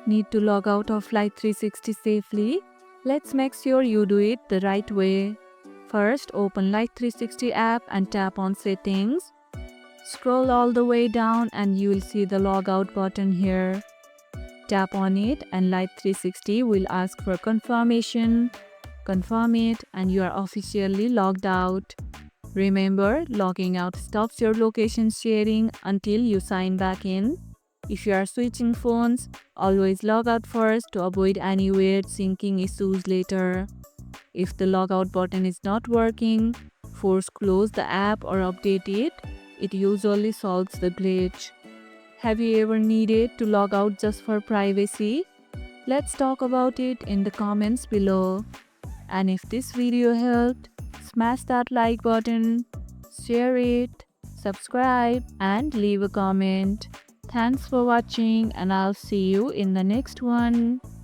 Need to log out of Life360 safely? Let's make sure you do it the right way. First, open Life360 app and tap on Settings. Scroll all the way down and you will see the logout button here. Tap on it and Life360 will ask for confirmation. Confirm it and you are officially logged out. Remember, logging out stops your location sharing until you sign back in. If you are switching phones, always log out first to avoid any weird syncing issues later. If the logout button is not working, force close the app or update it. It usually solves the glitch. Have you ever needed to log out just for privacy? Let's talk about it in the comments below. And if this video helped, smash that like button, share it, subscribe and leave a comment. Thanks for watching and I'll see you in the next one.